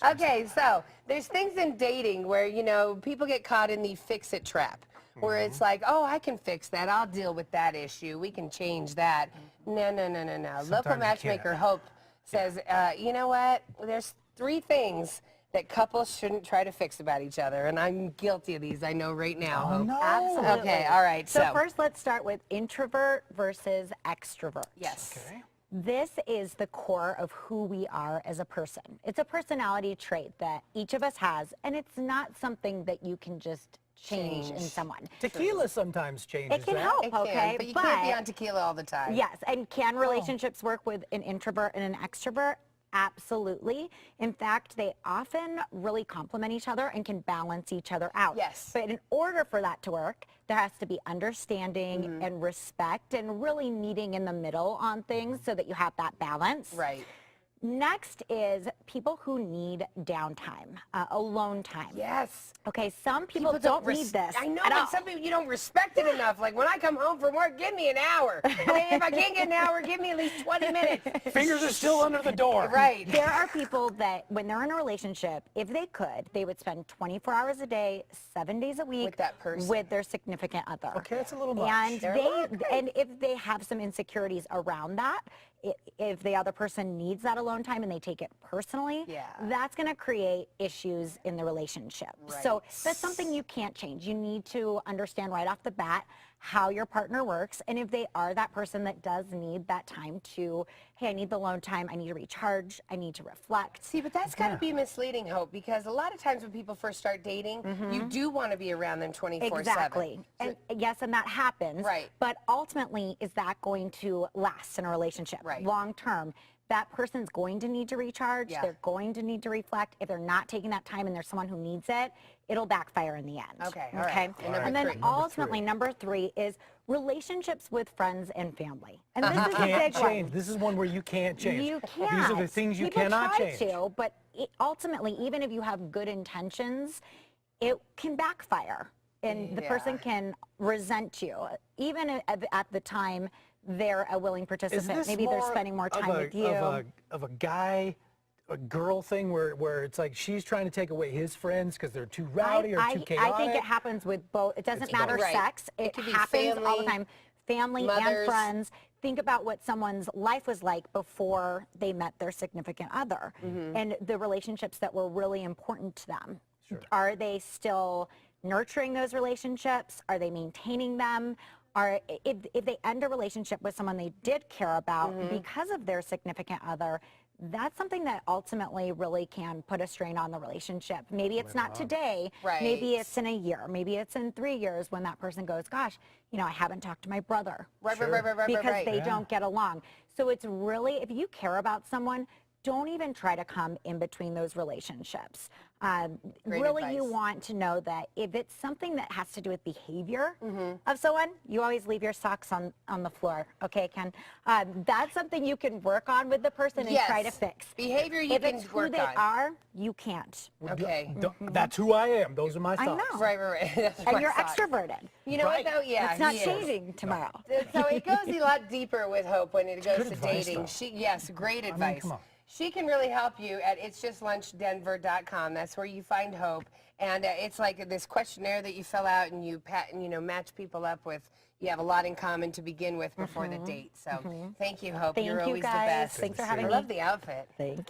Okay, so there's things in dating where, you know, people get caught in the fix-it trap, where it's like, oh, I can fix that. I'll deal with that issue. We can change that. No, no, no, no, no. Local you matchmaker can't. Hope says, you know what? There's 3 things that couples shouldn't try to fix about each other, and I'm guilty of these. I know right now. Oh, Hope. no. Absolutely. Okay, all right. So first, let's start with introvert versus extrovert. Yes. Okay. This is the core of who we are as a person. It's a personality trait that each of us has, and it's not something that you can just change in someone. Tequila sometimes changes It can that. help, It can, okay? but you can't be on tequila all the time. Yes, and can relationships work with an introvert and an extrovert? Absolutely. In fact, they often really complement each other and can balance each other out. Yes. But in order for that to work, there has to be understanding and respect and really meeting in the middle on things so that you have that balance. Right. Next is people who need downtime, alone time. Yes. Okay, some people don't need this. I know, at all. but some people, you don't respect it enough. Like, when I come home from work, give me an hour. I mean, if I can't get an hour, give me at least 20 minutes. Fingers are still under the door. Right. There are people that when they're in a relationship, if they could, they would spend 24 hours a day, 7 days a week With that person. with their significant other. Okay, that's a little much. And Okay. and if they have some insecurities around that, if the other person needs that alone time and they take it personally, that's going to create issues in the relationship. So Right. that's something you can't change. You need to understand right off the bat how your partner works, and if they are that person that does need that time to, hey, I need the alone time, I need to recharge, I need to reflect. See, but that's got to be misleading, Hope, because a lot of times when people first start dating, you do want to be around them 24/7. Exactly. And yes, and that happens. Right. But ultimately, is that going to last in a relationship? Right. Long term, that person's going to need to recharge. Yeah. They're going to need to reflect. If they're not taking that time and there's someone who needs it, it'll backfire in the end. Okay, all right. And then number 3. ultimately, number 3 is relationships with friends and family. And this is a Can't big change. one. This is one where you can't change. You can't. These are the things you People cannot try change. to, but ultimately, even if you have good intentions, it can backfire. And the person can resent you, even at the time they're a willing Is participant. this Maybe they're more spending more time of a, with you. Of a guy, a girl thing where it's like she's trying to take away his friends because they're too rowdy or too chaotic? I think it happens with both. It doesn't matter both. Right. sex. It It could be happens all the family, time. Family and mothers. friends. Think about what someone's life was like before they met their significant other and the relationships that were really important to them. Are they still nurturing those relationships? Are they maintaining them? If they end a relationship with someone they did care about because of their significant other, that's something that ultimately really can put a strain on the relationship. Maybe it's not today. Right. Maybe it's in a year. Maybe it's in 3 years when that person goes, gosh, you know, I haven't talked to my brother. Right, Because they right. don't get along. So it's really, if you care about someone, don't even try to come in between those relationships. Really, you advice. want to know that if it's something that has to do with behavior of someone, you always leave your socks on the floor, okay, Ken? That's something you can work on with the person and try to Yes. fix. Behavior you if can it's who work they on. are, you can't. Okay. That's who I am. Those are my I thoughts. know. Right. That's And my you're thoughts. extroverted. You know Right. what, though? Yeah, It's not he is. changing tomorrow. So it goes a lot deeper with Hope when it goes good to advice, dating. though. Yes, great advice. come on. She can really help you at itsjustlunchdenver.com. That's where you find Hope. And it's like this questionnaire that you fill out and you match people up with. You have a lot in common to begin with before the date. So thank you, Hope. Thank You're you, always guys. the best. Thanks for I having me. love the outfit. Thank you.